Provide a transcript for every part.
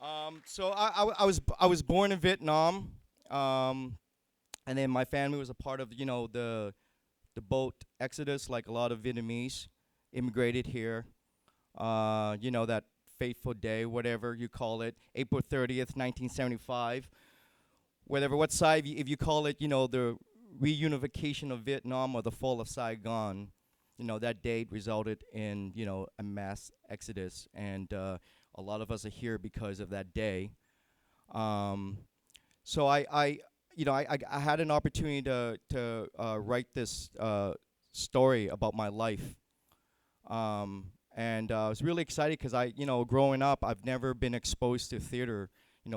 I was born in Vietnam, and then my family was a part of the boat exodus, like a lot of Vietnamese immigrated here. That fateful day, whatever you call it, April 30th, 1975. Whatever, what side, if you call it, the reunification of Vietnam or the fall of Saigon, that date resulted in, a mass exodus. And a lot of us are here because of that day. Um, so I had an opportunity to write this story about my life. And I was really excited because growing up, I've never been exposed to theater.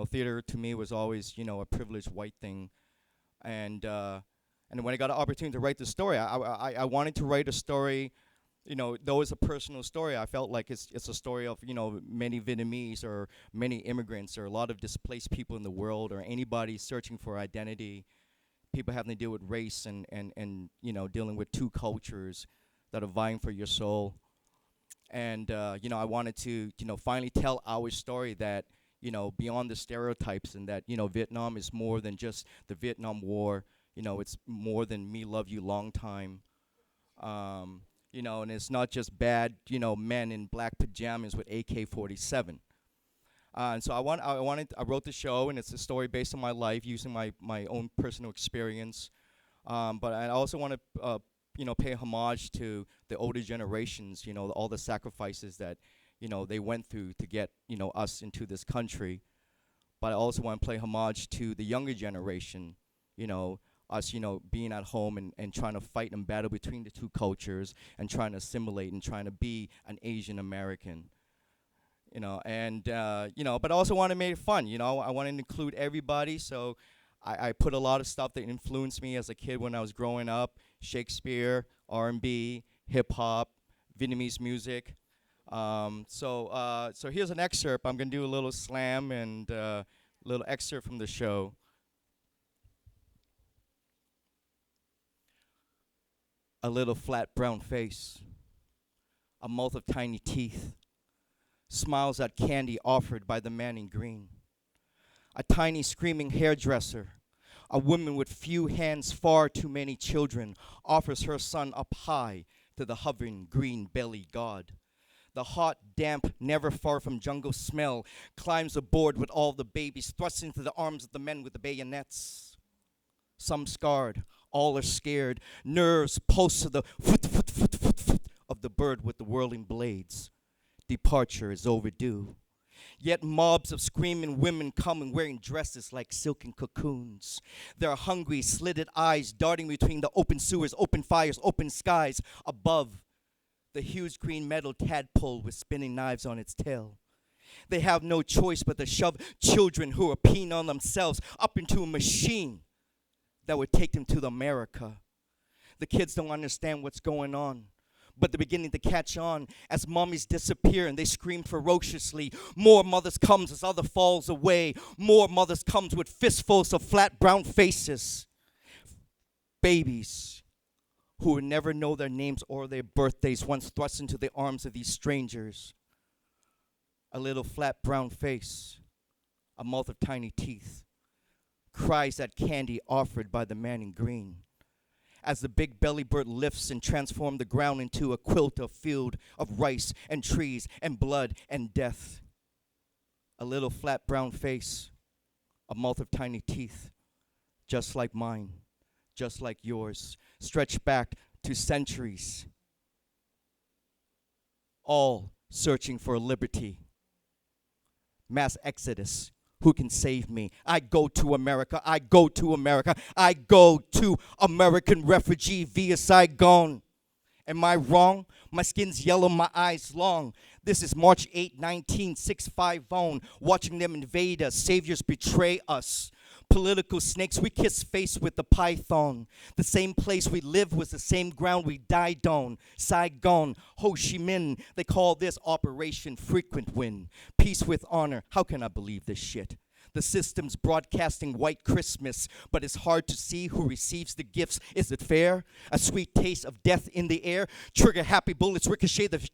Theater to me was always, a privileged white thing. And when I got an opportunity to write the story, I wanted to write a story, though it's a personal story. I felt like it's a story of, many Vietnamese or many immigrants or a lot of displaced people in the world or anybody searching for identity, people having to deal with race and dealing with two cultures that are vying for your soul. And, I wanted to, finally tell our story that, beyond the stereotypes and that, Vietnam is more than just the Vietnam War. It's more than me love you long time. And it's not just bad, men in black pajamas with AK-47. And so I wrote the show, and it's a story based on my life using my own personal experience. But I also want to, pay homage to the older generations, all the sacrifices that, they went through to get, us into this country. But I also want to pay homage to the younger generation, us, being at home and trying to fight and battle between the two cultures and trying to assimilate and trying to be an Asian American. But I also want to make it fun, I wanted to include everybody, so I put a lot of stuff that influenced me as a kid when I was growing up: Shakespeare, R&B, hip hop, Vietnamese music. So here's an excerpt. I'm gonna do a little slam and a little excerpt from the show. A little flat brown face, a mouth of tiny teeth, smiles at candy offered by the man in green. A tiny screaming hairdresser, a woman with few hands, far too many children, offers her son up high to the hovering green-bellied god. The hot, damp, never far from jungle smell climbs aboard with all the babies thrust into the arms of the men with the bayonets. Some scarred, all are scared. Nerves pulse to the foot of the bird with the whirling blades. Departure is overdue. Yet mobs of screaming women come and wearing dresses like silken cocoons. Their hungry, slitted eyes darting between the open sewers, open fires, open skies. Above, the huge green metal tadpole with spinning knives on its tail. They have no choice but to shove children who are peeing on themselves up into a machine that would take them to America. The kids don't understand what's going on, but they're beginning to catch on as mommies disappear and they scream ferociously. More mothers comes as other falls away. More mothers comes with fistfuls of flat brown faces. Babies who would never know their names or their birthdays once thrust into the arms of these strangers. A little flat brown face, a mouth of tiny teeth, cries at candy offered by the man in green. As the big belly bird lifts and transforms the ground into a quilt of field of rice and trees and blood and death. A little flat brown face, a mouth of tiny teeth, just like mine, just like yours, stretched back to centuries, all searching for liberty. Mass exodus. Who can save me? I go to America. I go to America. I go to American refugee via Saigon. Am I wrong? My skin's yellow, my eyes long. This is March 8, 1965 on. Watching them invade us. Saviors betray us. Political snakes, we kiss face with the python. The same place we lived was the same ground we died on. Saigon, Ho Chi Minh, they call this Operation Frequent Win. Peace with honor, how can I believe this shit? The system's broadcasting white Christmas, but it's hard to see who receives the gifts. Is it fair? A sweet taste of death in the air. Trigger happy bullets, ricochet the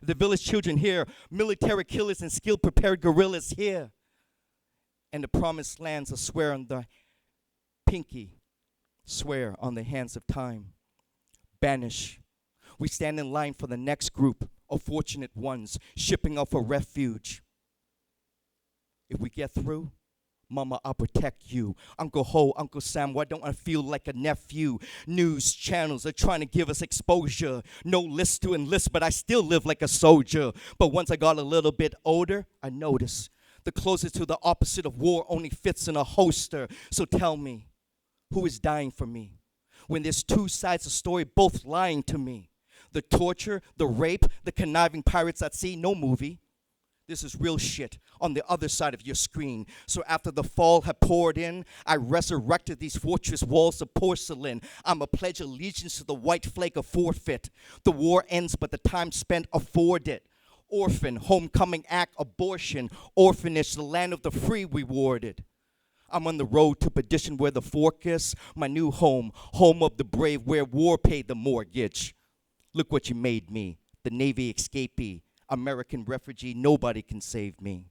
village children here. Military killers and skill-prepared guerrillas here. And the promised lands, I swear on the pinky, swear on the hands of time. Banish. We stand in line for the next group of fortunate ones, shipping off for refuge. If we get through, Mama, I'll protect you. Uncle Ho, Uncle Sam, why don't I feel like a nephew? News channels are trying to give us exposure. No list to enlist, but I still live like a soldier. But once I got a little bit older, I noticed the closest to the opposite of war only fits in a holster. So tell me, who is dying for me? When there's two sides of the story, both lying to me. The torture, the rape, the conniving pirates at sea, no movie. This is real shit on the other side of your screen. So after the fall had poured in, I resurrected these fortress walls of porcelain. I'm a pledge allegiance to the white flag of forfeit. The war ends, but the time spent afforded. Orphan, homecoming act, abortion, orphanage, the land of the free rewarded. I'm on the road to perdition where the fork is, my new home, home of the brave where war paid the mortgage. Look what you made me, the Navy escapee, American refugee, nobody can save me.